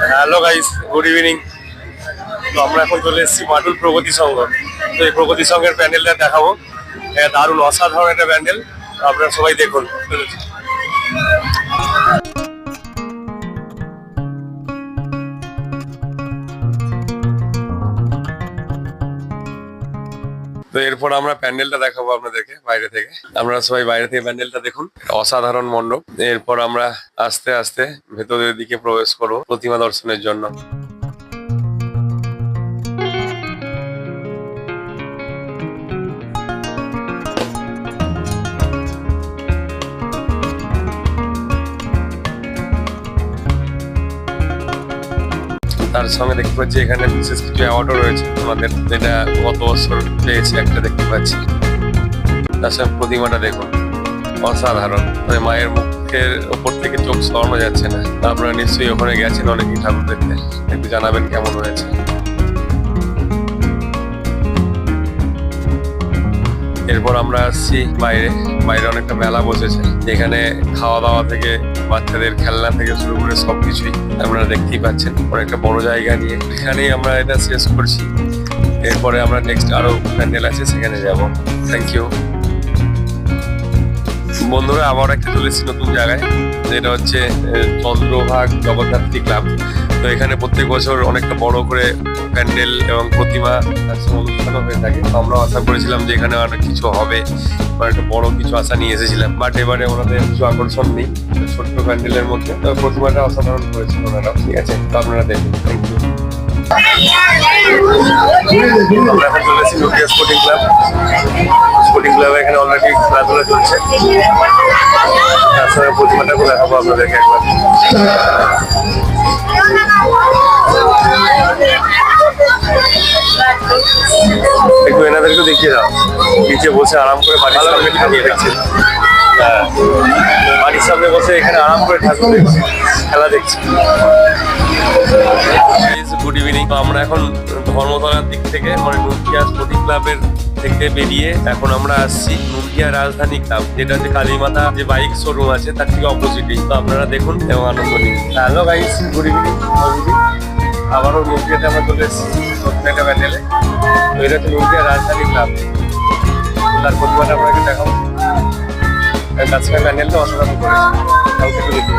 Hello guys, good evening. তো আমরা এখন চলে এসেছি মাটুল প্রগতি সংঘ। তো এই প্রগতি সংঘের প্যান্ডেলটা দেখাবো। দারুণ অসাধারণ একটা প্যান্ডেল, আপনারা সবাই দেখুন। তো এরপর আমরা প্যান্ডেলটা দেখাবো আপনাদেরকে বাইরে থেকে। আপনারা সবাই বাইরে থেকে প্যান্ডেলটা দেখুন, অসাধারণ মণ্ডপ। এরপর আমরা আস্তে আস্তে ভেতরের দিকে প্রবেশ করবো প্রতিমা দর্শনের জন্য। তার সঙ্গে দেখতে পাচ্ছি এখানে বিশেষ কিছু অ্যাওয়ার্ডও রয়েছে আমাদের, যেটা গত বছর পেয়েছে একটা দেখতে পাচ্ছি। তার সঙ্গে প্রতিমাটা দেখুন, অসাধারণ। মায়ের মুখের ওপর থেকে চোখ সরানো যাচ্ছে না। আপনারা নিশ্চয়ই ওখানে গেছেন অনেকেই ঠাকুর দেখতে, একটু জানাবেন কেমন হয়েছে। এরপর আমরা আসছি বাইরে। বাইরে অনেকটা মেলা বসেছে, এখানে খাওয়া দাওয়া থেকে বাচ্চাদের খেলনা থেকে শুরু করে সবকিছুই আপনারা দেখতেই পাচ্ছেন। অনেকটা বড় জায়গা নিয়ে এখানেই আমরা এটা শেষ করছি। এরপরে আমরা নেক্সট আরো প্যান্ডেল আছে, সেখানে যাব। থ্যাংক ইউ বন্ধুরা। আবার একটা চলেছি নতুন জায়গায়, যেটা হচ্ছে চন্দ্রভাগ জগদ্ধাত্রী ক্লাব। তো এখানে প্রত্যেক বছর অনেকটা বড় করে প্যান্ডেল এবং প্রতিমা অনুষ্ঠানও হয়ে থাকে। তো আমরা আশা করেছিলাম যে এখানে অনেক কিছু হবে, একটা বড় কিছু আশা নিয়ে এসেছিলাম, বাট এবারে ওনাদের কিছু আকর্ষণ নেই। ছোট্ট প্যান্ডেলের মধ্যে প্রতিমাটা অসাধারণ করেছিল ওনারা। ঠিক আছে, তো আপনারা দেখুন। Thank you. আমরা এখন চলেছি নদিয়া স্পোর্টিং ক্লাব। স্পোর্টিং ক্লাবে এখানে অলরেডি খেলাধুলা চলছে। তার সঙ্গে প্রতিমাটাকে দেখাবো আপনাদেরকে একবার। একটু এনাদেরকে দেখিয়ে দাও, নিচে বসে আরাম করে বাড়ির সামনে ঠাকুর দেখছে। বাড়ির সামনে বসে এখানে আরাম করে ঠাকুর দেখছে, খেলা দেখছে। Good evening. তো আমরা এখন ধর্মতলার দিক থেকে মানে নদিয়া স্পোর্টিং ক্লাবের থেকে বেরিয়ে এখন আমরা আসছি নদিয়া রাজধানী ক্লাব, যেটা হচ্ছে কালীমাতা যে বাইক শোরুম আছে তার ঠিক অপোজিটেই। তো আপনারা দেখুন এবং আনন্দ নিন। Hello guys, good evening. আবারও নদিয়াতে আমরা চলে এসেছি নতুন একটা প্যান্ডেলে। তো এটা হচ্ছে নদিয়া রাজধানী ক্লাব, তার প্রতিমাটা আপনাকে দেখাবো। কাছাকাছি প্যান্ডেলটা অসাধারণ করেছে, কাউকে একটু দেখতে।